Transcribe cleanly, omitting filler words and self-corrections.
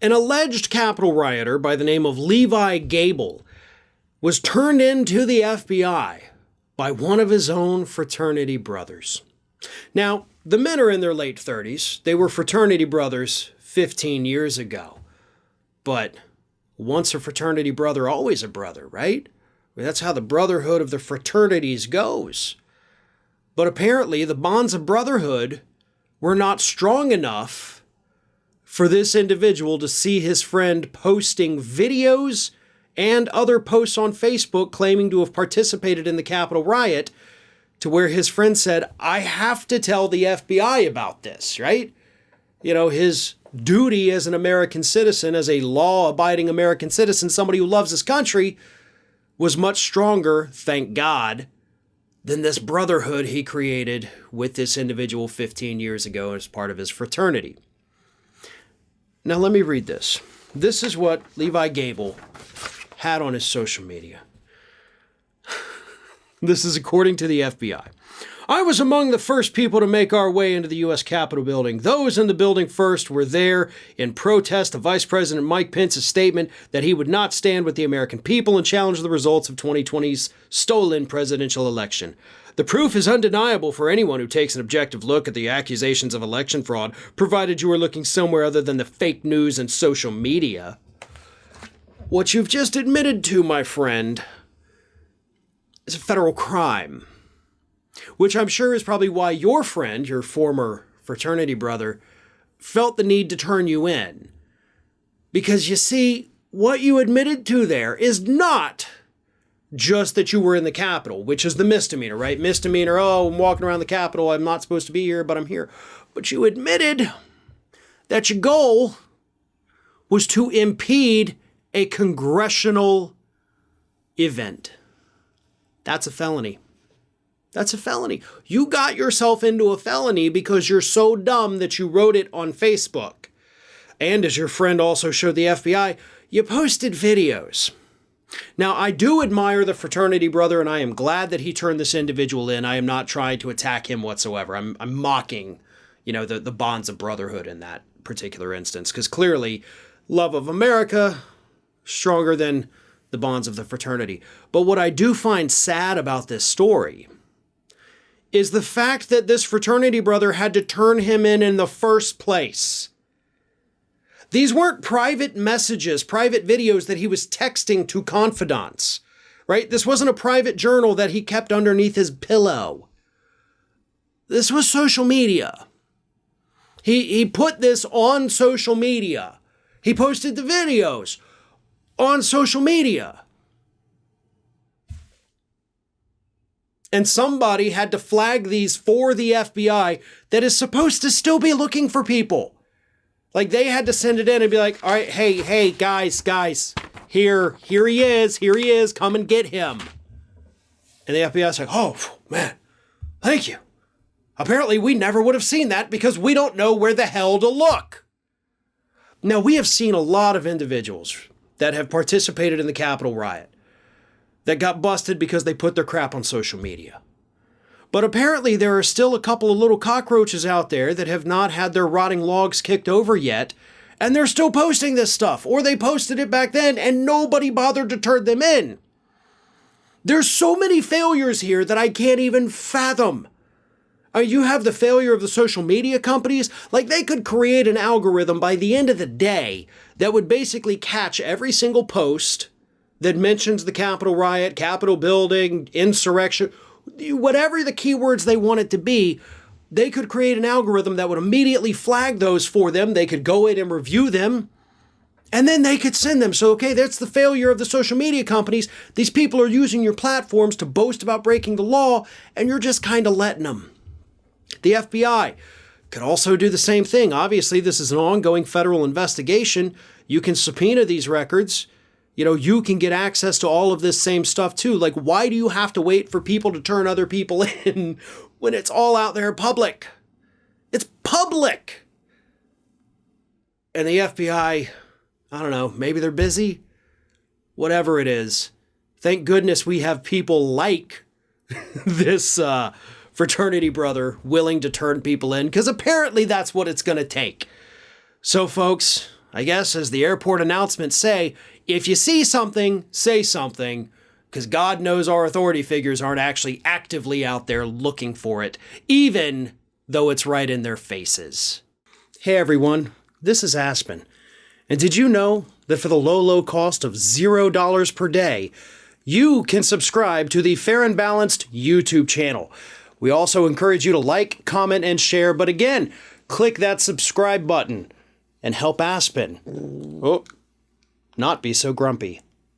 An alleged Capitol rioter by the name of Levi Gable was turned into the FBI by one of his own fraternity brothers. Now, the men are in their late 30s. They were fraternity brothers 15 years ago. But once a fraternity brother, always a brother, right? I mean, that's how the brotherhood of the fraternities goes. But apparently the bonds of brotherhood were not strong enough for this individual to see his friend posting videos and other posts on Facebook claiming to have participated in the Capitol riot, to where his friend said, I have to tell the FBI about this, right? You know, his duty as an American citizen, as a law-abiding American citizen, somebody who loves his country, was much stronger, thank God, than this brotherhood he created with this individual 15 years ago as part of his fraternity. Now let me read this. This is what Levi Gable had on his social media. This is according to the FBI. I was among the first people to make our way into the U.S. Capitol building. Those in the building first were there in protest of Vice President Mike Pence's statement that he would not stand with the American people and challenge the results of 2020's stolen presidential election. The proof is undeniable for anyone who takes an objective look at the accusations of election fraud, provided you are looking somewhere other than the fake news and social media. What you've just admitted to, my friend, is a federal crime, which I'm sure is probably why your friend, your former fraternity brother, felt the need to turn you in. Because you see, what you admitted to there is not just that you were in the Capitol, which is the misdemeanor, right? Misdemeanor, oh, I'm walking around the Capitol, I'm not supposed to be here, but I'm here. But you admitted that your goal was to impede a congressional event. That's a felony. That's a felony. You got yourself into a felony because you're so dumb that you wrote it on Facebook. And as your friend also showed the FBI, you posted videos. Now, I do admire the fraternity brother, and I am glad that he turned this individual in. I am not trying to attack him whatsoever. I'm mocking, the bonds of brotherhood in that particular instance, because clearly love of America stronger than the bonds of the fraternity. But what I do find sad about this story is the fact that this fraternity brother had to turn him in the first place. These weren't private messages, private videos that he was texting to confidants, right? This wasn't a private journal that he kept underneath his pillow. This was social media. He put this on social media. He posted the videos on social media. And somebody had to flag these for the FBI that is supposed to still be looking for people. Like, they had to send it in and be like, all right, hey, guys, here he is, come and get him. And the FBI's like, oh, man, thank you. Apparently we never would have seen that because we don't know where the hell to look. Now, we have seen a lot of individuals that have participated in the Capitol riot that got busted because they put their crap on social media. But apparently there are still a couple of little cockroaches out there that have not had their rotting logs kicked over yet, and they're still posting this stuff, or they posted it back then and nobody bothered to turn them in. There's so many failures here that I can't even fathom. You have the failure of the social media companies. Like, they could create an algorithm by the end of the day that would basically catch every single post that mentions the Capitol riot, Capitol building, insurrection, whatever the keywords they want it to be. They could create an algorithm that would immediately flag those for them. They could go in and review them, and then they could send them. So, okay, that's the failure of the social media companies. These people are using your platforms to boast about breaking the law, and you're just kind of letting them. The FBI could also do the same thing. Obviously, this is an ongoing federal investigation. You can subpoena these records. You can get access to all of this same stuff too. Like, why do you have to wait for people to turn other people in when it's all out there public? It's public. And the FBI, I don't know, maybe they're busy. Whatever it is. Thank goodness we have people like this fraternity brother willing to turn people in, because apparently that's what it's going to take. So, folks, I guess, as the airport announcements say, if you see something, say something, because God knows our authority figures aren't actually actively out there looking for it, even though it's right in their faces. Hey everyone, this is Aspen. And did you know that for the low cost of $0 per day, you can subscribe to the Fair and Balanced YouTube channel? We also encourage you to like, comment, and share, but again, click that subscribe button and help Aspen not be so grumpy.